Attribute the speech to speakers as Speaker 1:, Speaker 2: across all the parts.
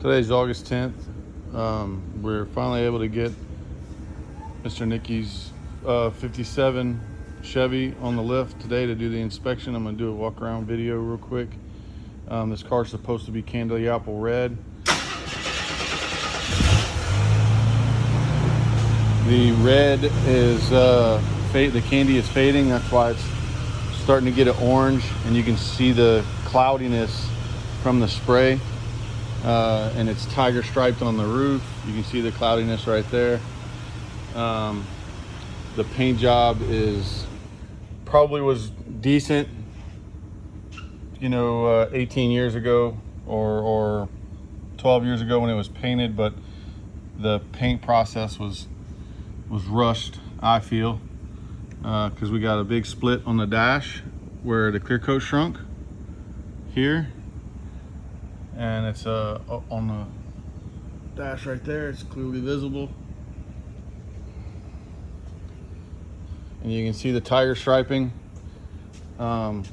Speaker 1: Today's August 10th. We're finally able to get Mr. Nicky's 57 Chevy on the lift today to do the inspection. I'm going to do a walk around video real quick. This car's supposed to be candy apple red. The red is the candy is fading. That's why it's starting to get an orange, and you can see the cloudiness from the spray. And it's tiger striped on the roof. You can see the cloudiness right there. The paint job probably was decent, 18 years ago or 12 years ago when it was painted, but the paint process was rushed, I feel, because we got a big split on the dash where the clear coat shrunk here, and it's on the dash right there. It's clearly visible, and you can see the tiger striping. There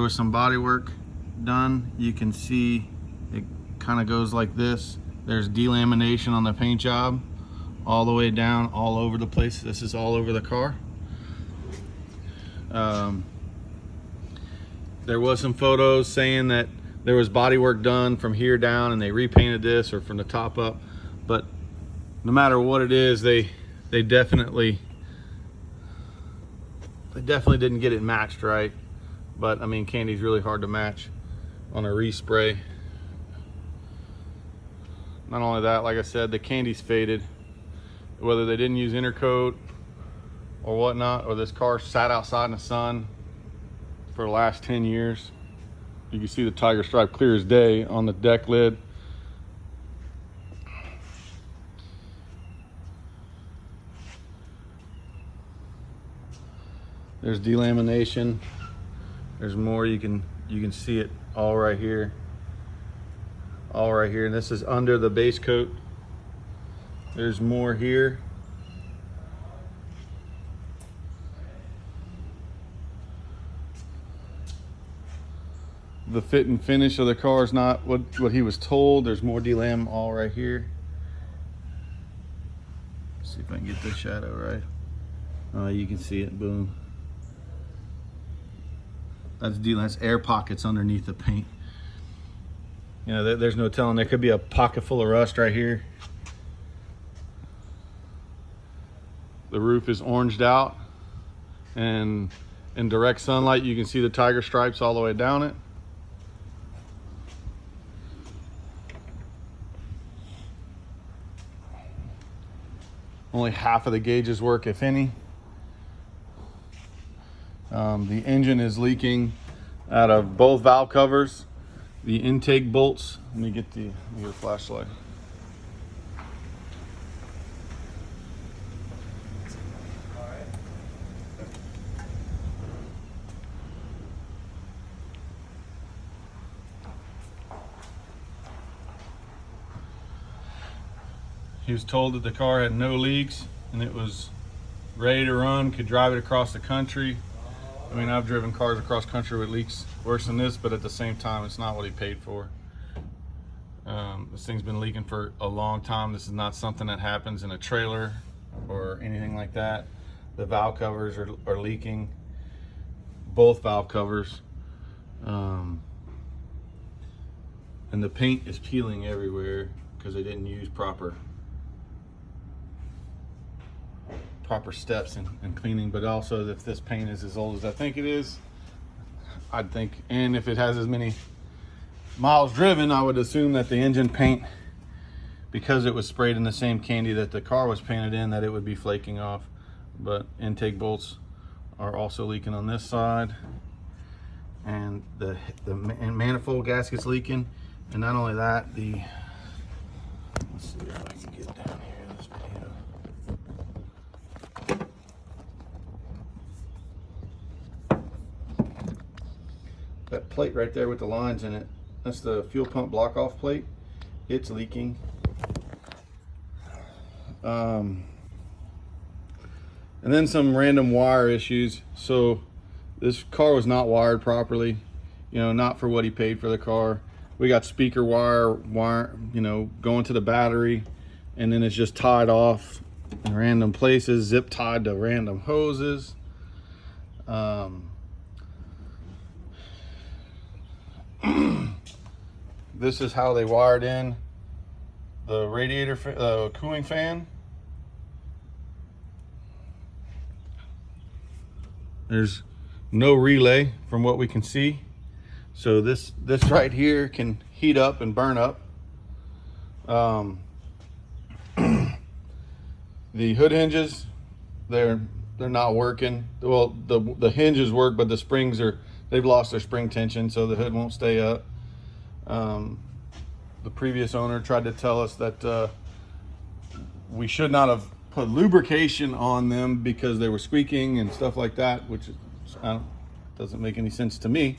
Speaker 1: was some body work done. You can see it kind of goes like this. There's delamination on the paint job all the way down, all over the place. This is all over the car. There was some photos saying that there was body work done from here down and they repainted this, or from the top up, but no matter what it is, they definitely didn't get it matched right. But I mean, candy's really hard to match on a respray. Not only that, like I said, the candy's faded. Whether they didn't use intercoat or whatnot, or this car sat outside in the sun for the last 10 years. You can see the tiger stripe clear as day on the deck lid. There's delamination. There's more. You can see it all right here. All right here, and this is under the base coat. There's more here. The fit and finish of the car is not what he was told. There's more delam all right here. Let's see if I can get the shadow right. You can see it, boom. That's delam. That's air pockets underneath the paint. There's no telling. There could be a pocket full of rust right here. The roof is oranged out, and in direct sunlight you can see the tiger stripes all the way down it. Only half of the gauges work, if any. The engine is leaking out of both valve covers, the intake bolts. Let me get a flashlight. He was told that the car had no leaks and it was ready to run, could drive it across the country. I mean, I've driven cars across country with leaks worse than this, but at the same time, it's not what he paid for. This thing's been leaking for a long time. This is not something that happens in a trailer or anything like that. The valve covers are leaking, both valve covers. And the paint is peeling everywhere because they didn't use proper steps in cleaning. But also, if this paint is as old as I think it is, I'd think, and if it has as many miles driven, I would assume that the engine paint, because it was sprayed in the same candy that the car was painted in, that it would be flaking off. But intake bolts are also leaking on this side, and the manifold gasket's leaking. And not only that, let's see if I can get down here in this video. That plate right there with the lines in it, that's the fuel pump block off plate. It's leaking. And then some random wire issues. So this car was not wired properly, not for what he paid for the car. we got speaker wire, you know, going to the battery, and then it's just tied off in random places, zip tied to random hoses. This is how they wired in the radiator, cooling fan. There's no relay from what we can see. So this right here can heat up and burn up. The hood hinges, they're not working. Well, the hinges work, but the springs they've lost their spring tension, so the hood won't stay up. The previous owner tried to tell us that we should not have put lubrication on them because they were squeaking and stuff like that, which doesn't make any sense to me.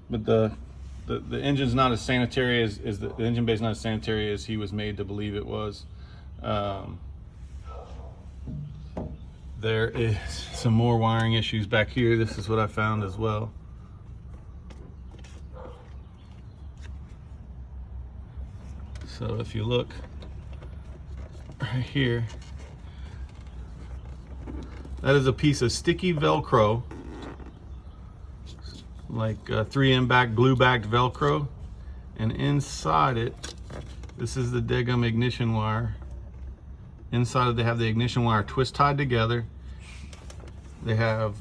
Speaker 1: But the engine's not as sanitary as the engine bay is not as sanitary as he was made to believe it was. There is some more wiring issues back here. This is what I found as well. So if you look right here, that is a piece of sticky Velcro, like 3M back, glue backed Velcro, and inside it, this is the Degum ignition wire. Inside it, they have the ignition wire twist tied together. They have,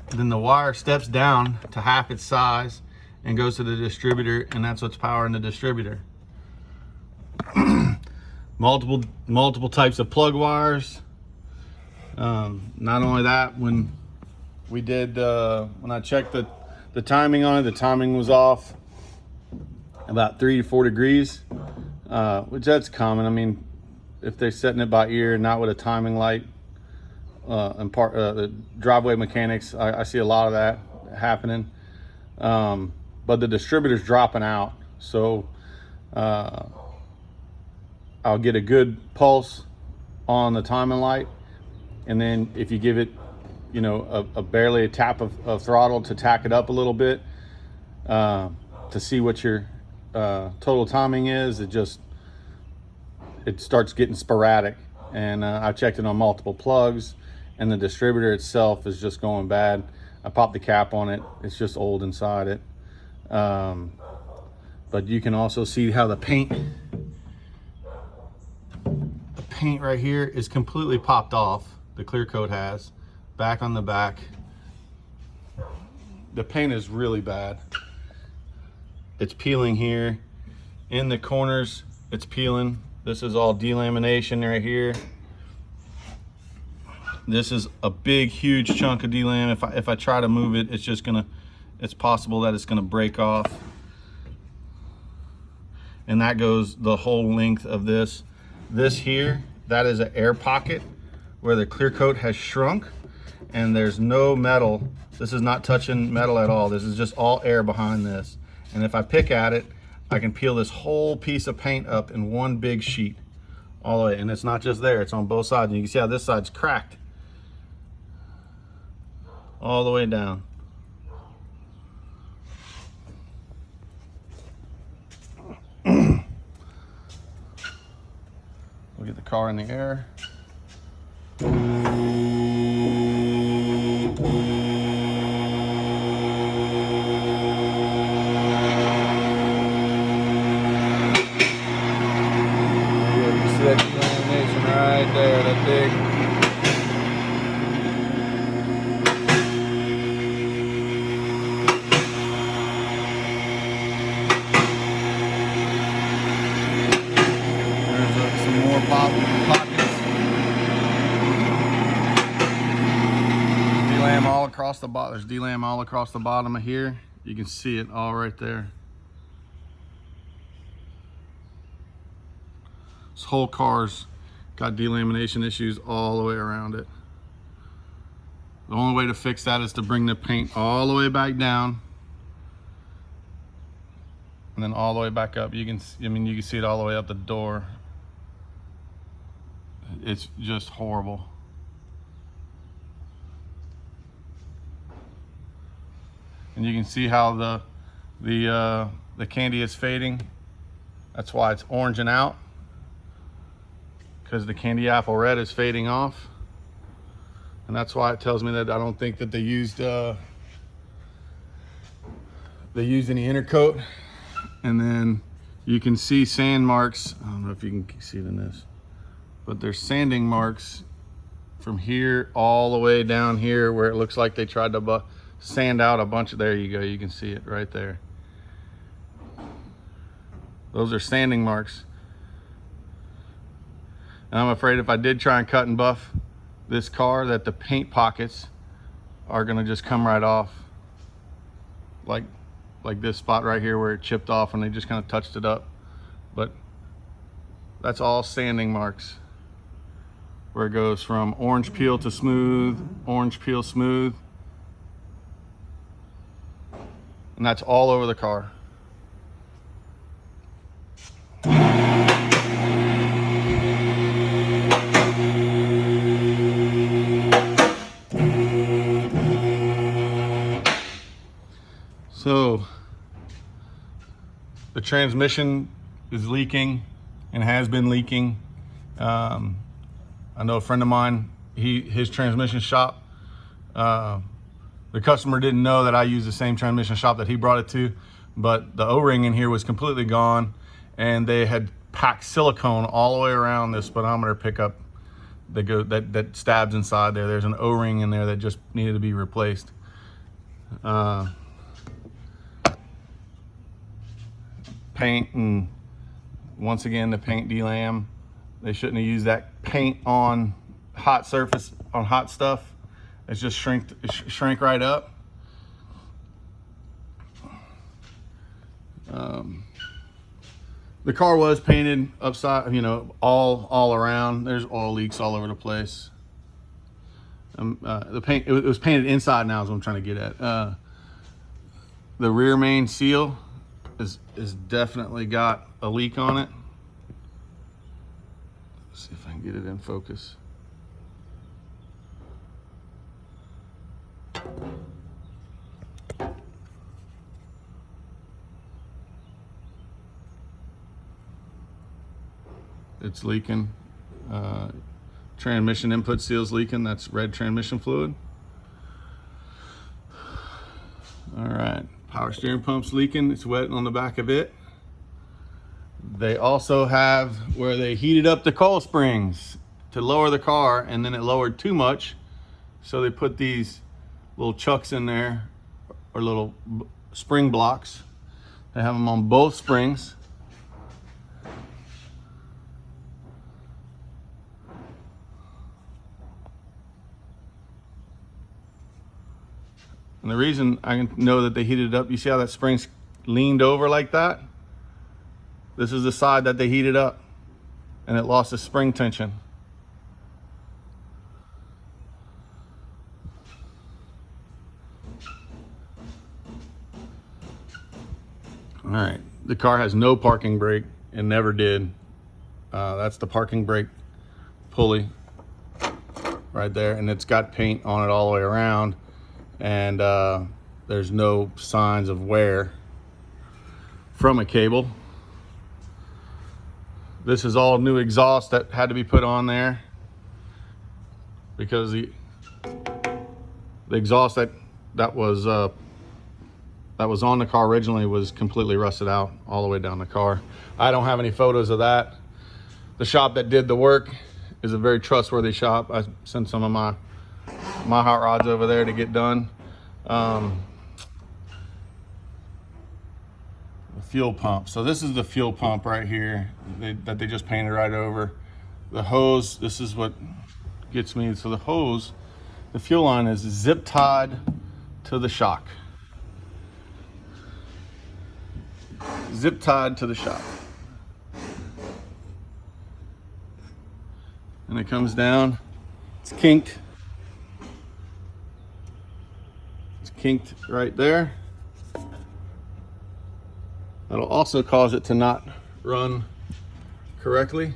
Speaker 1: then the wire steps down to half its size and goes to the distributor, and that's what's powering the distributor. multiple types of plug wires. Not only that, when we did, when I checked the timing on it, the timing was off about 3 to 4 degrees, which that's common. I mean, if they're setting it by ear, not with a timing light, and the driveway mechanics, I see a lot of that happening. But the distributor's dropping out, so I'll get a good pulse on the timing light, and then if you give it, you know, barely a tap of throttle to tack it up a little bit, to see what your total timing is, it starts getting sporadic. And I checked it on multiple plugs, and the distributor itself is just going bad. I popped the cap on it, it's just old inside it. But you can also see how the paint right here is completely popped off. The clear coat has back on the back. The paint is really bad. It's peeling here in the corners. It's peeling. This is all delamination right here. This is a big, huge chunk of delam. If I try to move it, it's possible that it's gonna break off. And that goes the whole length of this. This here, that is an air pocket where the clear coat has shrunk, and there's no metal. This is not touching metal at all. This is just all air behind this. And if I pick at it, I can peel this whole piece of paint up in one big sheet all the way. And it's not just there, it's on both sides. And you can see how this side's cracked all the way down. We'll get the car in the air. That delamination right there, that big. There's some more pockets. Delam all across the bottom. There's delam all across the bottom of here. You can see it all right there. This whole car's got delamination issues all the way around it. The only way to fix that is to bring the paint all the way back down and then all the way back up. You can see it all the way up the door. It's just horrible. and you can see how the candy is fading. That's why it's oranging out, because the candy apple red is fading off. And that's why it tells me that I don't think that they used any intercoat. And then you can see sand marks. I don't know if you can see it in this, but there's sanding marks from here all the way down here where it looks like they tried to sand out a bunch of, there you go, you can see it right there. Those are sanding marks. And I'm afraid if I did try and cut and buff this car, that the paint pockets are gonna just come right off, like this spot right here where it chipped off and they just kind of touched it up. But that's all sanding marks, where it goes from orange peel to smooth, orange peel smooth, and that's all over the car. So the transmission is leaking and has been leaking. I know a friend of mine, his transmission shop, the customer didn't know that I used the same transmission shop that he brought it to, but the O-ring in here was completely gone, and they had packed silicone all the way around this speedometer pickup that stabs inside there. There's an O-ring in there that just needed to be replaced. Paint, and once again the paint delam. They shouldn't have used that paint on hot surface, on hot stuff. It's just shrank right up. The car was painted upside, all around. There's oil leaks all over the place. The paint, it was painted inside now is what I'm trying to get at. The rear main seal is definitely got a leak on it. Let's see if I can get it in focus. It's leaking. Transmission input seal's leaking. That's red transmission fluid. All right. Power steering pump's leaking. It's wet on the back of it. They also have where they heated up the coil springs to lower the car, and then it lowered too much. So they put these little chucks in there, or little spring blocks. They have them on both springs. And the reason I can know that they heated it up, you see how that spring's leaned over like that? This is the side that they heated up, and it lost the spring tension. All right, the car has no parking brake and never did. That's the parking brake pulley right there, and it's got paint on it all the way around. And there's no signs of wear from a cable. This is all new exhaust that had to be put on there, because the exhaust that was on the car originally was completely rusted out all the way down the car. I don't have any photos of that. The shop that did the work is a very trustworthy shop. I sent some of my hot rods over there to get done. The fuel pump. So this is the fuel pump right here that they just painted right over. The hose, this is what gets me. So the hose, the fuel line is zip tied to the shock. Zip tied to the shock. And it comes down, it's kinked. It's kinked right there. That'll also cause it to not run correctly.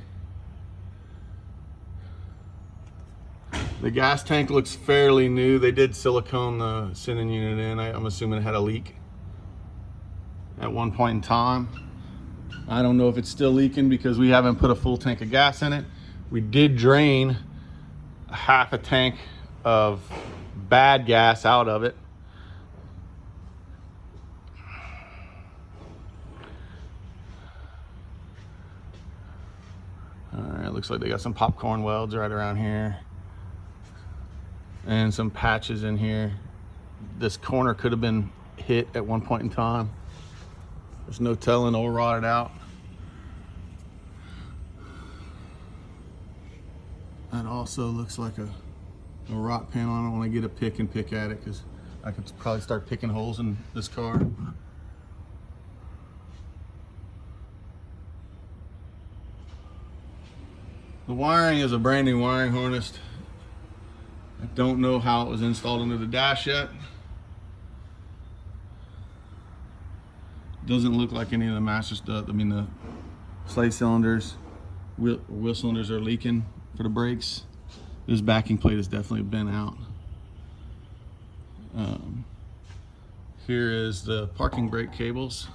Speaker 1: The gas tank looks fairly new. They did silicone the sending unit in. I'm assuming it had a leak at one point in time. I don't know if it's still leaking because we haven't put a full tank of gas in it. We did drain half a tank of bad gas out of it. All right, looks like they got some popcorn welds right around here and some patches in here. This corner could have been hit at one point in time. There's no telling, all rotted out. That also looks like a rot panel. I don't want to get a pick and pick at it because I could probably start picking holes in this car. The wiring is a brand new wiring harness. I don't know how it was installed into the dash yet. Doesn't look like any of the master stuff. I mean, the slate cylinders, wheel cylinders are leaking for the brakes. This backing plate has definitely been out. Here is the parking brake cables.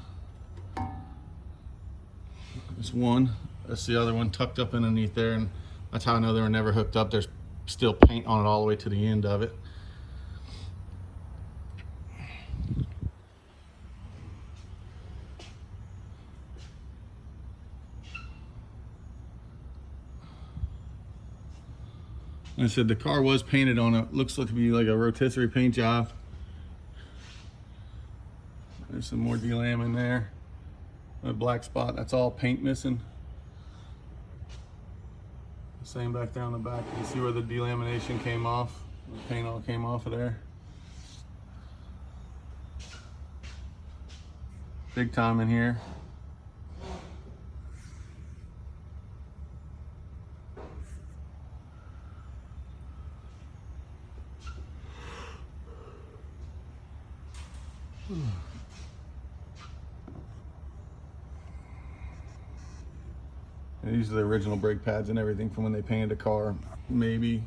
Speaker 1: There's one. That's the other one tucked up underneath there, and that's how I know they were never hooked up. There's still paint on it all the way to the end of it. Like I said, the car was painted on it. Looks like to be like a rotisserie paint job. There's some more delam in there. A black spot, that's all paint missing. Same back there on the back. You see where the delamination came off. The paint all came off of there. Big time in here. And these are the original brake pads and everything from when they painted the car, maybe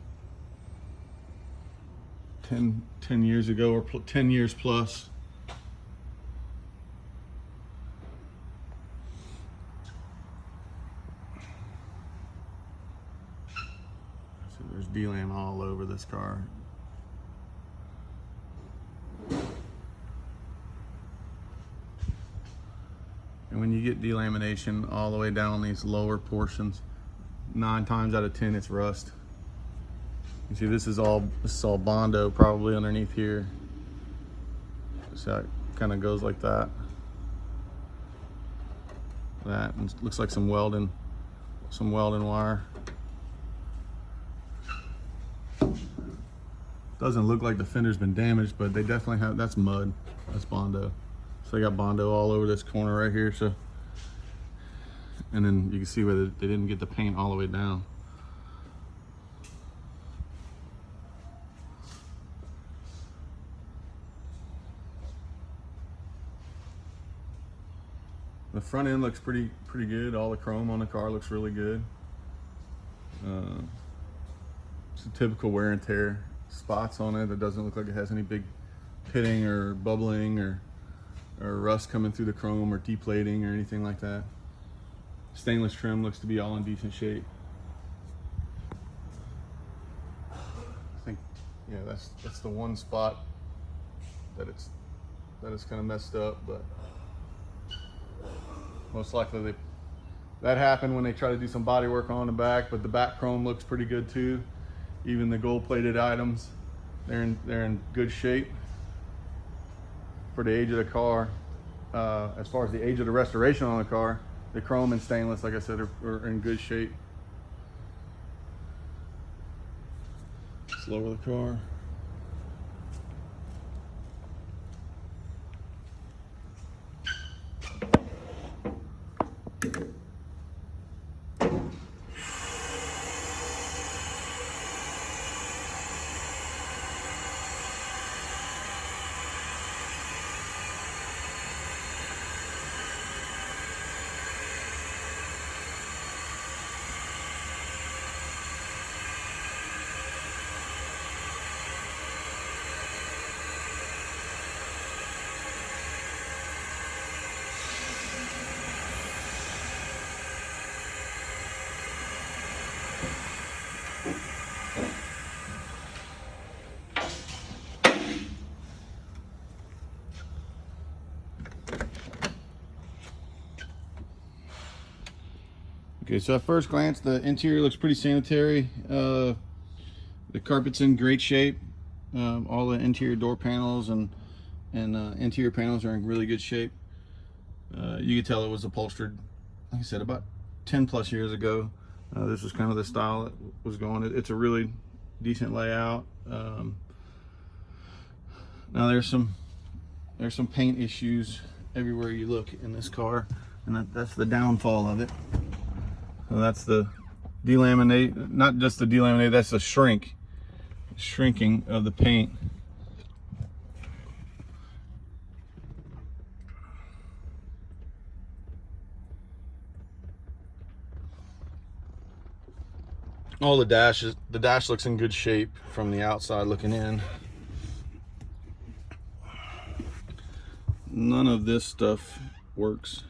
Speaker 1: 10 years ago or 10 years plus. So there's delam all over this car. And when you get delamination all the way down on these lower portions, 9 times out of 10 it's rust. You see this is all Bondo probably underneath here. So it kind of goes like that. That and it looks like some welding wire. Doesn't look like the fender's been damaged, but they definitely have. That's mud. That's Bondo. So they got Bondo all over this corner right here. So, and then you can see where they didn't get the paint all the way down. The front end looks pretty good. All the chrome on the car looks really good. It's a typical wear and tear spots on it. It doesn't look like it has any big pitting or bubbling or rust coming through the chrome or deplating or anything like that. Stainless trim looks to be all in decent shape. I think, yeah, that's the one spot that it's kind of messed up, but most likely that happened when they try to do some body work on the back. But the back chrome looks pretty good too. Even the gold plated items, they're in good shape for the age of the car. As far as the age of the restoration on the car, the chrome and stainless, like I said, are in good shape. Let's lower the car. Okay, so at first glance, the interior looks pretty sanitary. The carpet's in great shape. All the interior door panels and interior panels are in really good shape. You could tell it was upholstered, like I said, about 10 plus years ago. This was kind of the style that was going. It's a really decent layout. Now there's some paint issues everywhere you look in this car, and that's the downfall of it. So that's the delaminate, not just the delaminate, that's the shrinking of the paint. All the dash looks in good shape from the outside looking in. None of this stuff works.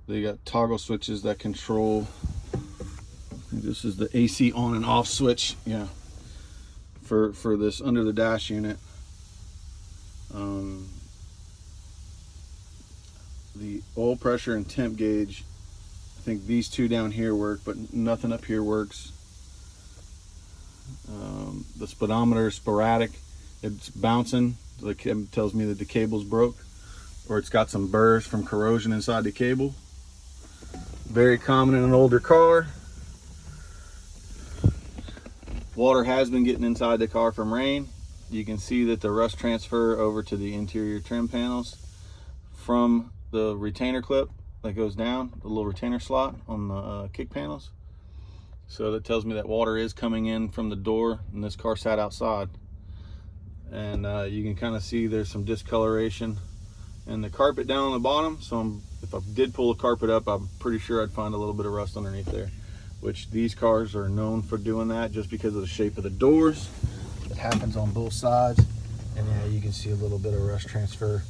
Speaker 1: They got toggle switches that control. This is the AC on and off switch, yeah, for this under the dash unit. The oil pressure and temp gauge, I think these two down here work, but nothing up here works. The speedometer is sporadic. It's bouncing. It tells me that the cable's broke, or it's got some burrs from corrosion inside the cable. Very common in an older car. Water has been getting inside the car from rain. You can see that the rust transfer over to the interior trim panels from the retainer clip that goes down, the little retainer slot on the kick panels. So that tells me that water is coming in from the door, and this car sat outside. And you can kind of see there's some discoloration in the carpet down on the bottom. So if I did pull the carpet up, I'm pretty sure I'd find a little bit of rust underneath there, which these cars are known for doing that just because of the shape of the doors. It happens on both sides. And yeah, you can see a little bit of rust transfer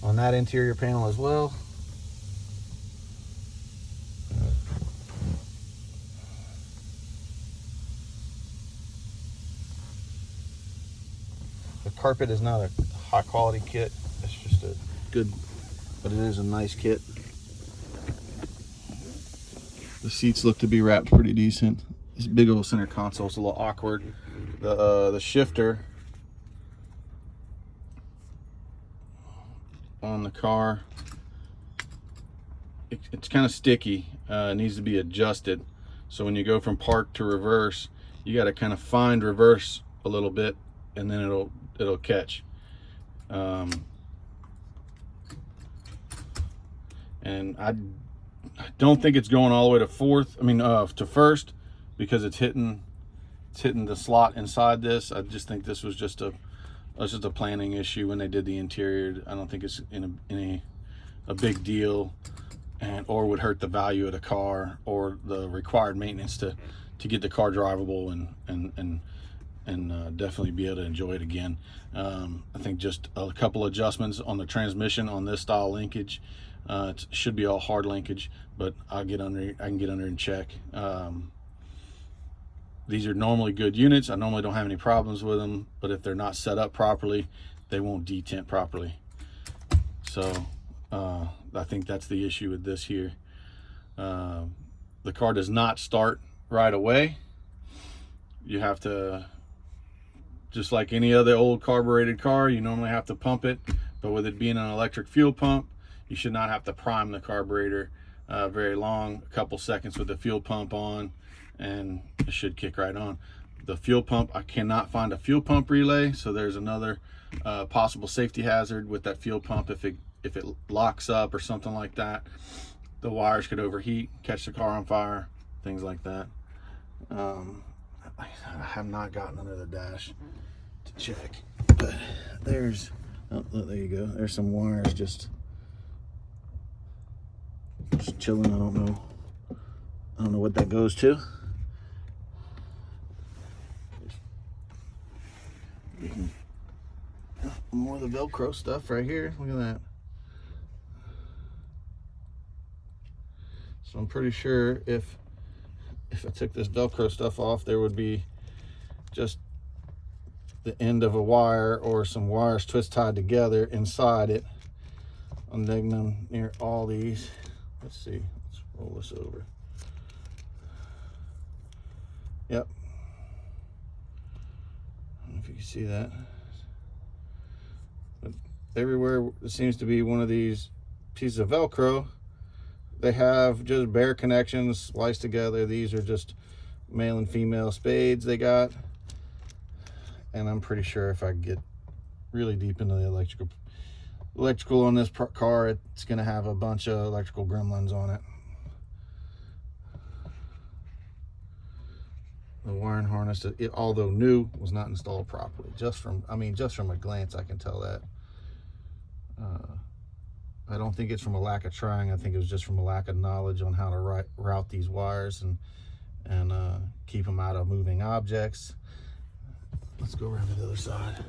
Speaker 1: on that interior panel as well. The carpet is not a high quality kit. It's just a good, but it is a nice kit. The seats look to be wrapped pretty decent. This big old center console is a little awkward. The shifter on the car, it's kind of sticky. It needs to be adjusted. So when you go from park to reverse, you got to kind of find reverse a little bit, and then it'll catch. And I don't think it's going all the way to to first, because it's hitting the slot inside this. I just think this was just a planning issue when they did the interior. I don't think it's a big deal, or would hurt the value of the car or the required maintenance to get the car drivable and definitely be able to enjoy it again. I think just a couple adjustments on the transmission on this style linkage. It should be all hard linkage, but I can get under and check. These are normally good units. I normally don't have any problems with them, but if they're not set up properly, they won't detent properly. So I think that's the issue with this here. The car does not start right away. You have to, just like any other old carbureted car, you normally have to pump it, but with it being an electric fuel pump, you should not have to prime the carburetor very long. A couple seconds with the fuel pump on, and it should kick right on. The fuel pump, I cannot find a fuel pump relay, so there's another possible safety hazard with that fuel pump. If it locks up or something like that, the wires could overheat, catch the car on fire, things like that. I have not gotten under the dash to check, but there you go. There's some wires just chilling. I don't know what that goes to. More of the Velcro stuff right here. Look at that. So I'm pretty sure if I took this Velcro stuff off, there would be just the end of a wire or some wires twist tied together inside it. I'm digging them near all these. Let's see. Let's roll this over. Yep. I don't know if you can see that. But everywhere there seems to be one of these pieces of Velcro. They have just bare connections spliced together. These are just male and female spades they got. And I'm pretty sure if I get really deep into the electrical on this car, it's going to have a bunch of electrical gremlins on it. The wiring harness, although new, was not installed properly. Just from a glance, I can tell that. I don't think it's from a lack of trying. I think it was just from a lack of knowledge on how to route these wires and keep them out of moving objects. Let's go around to the other side.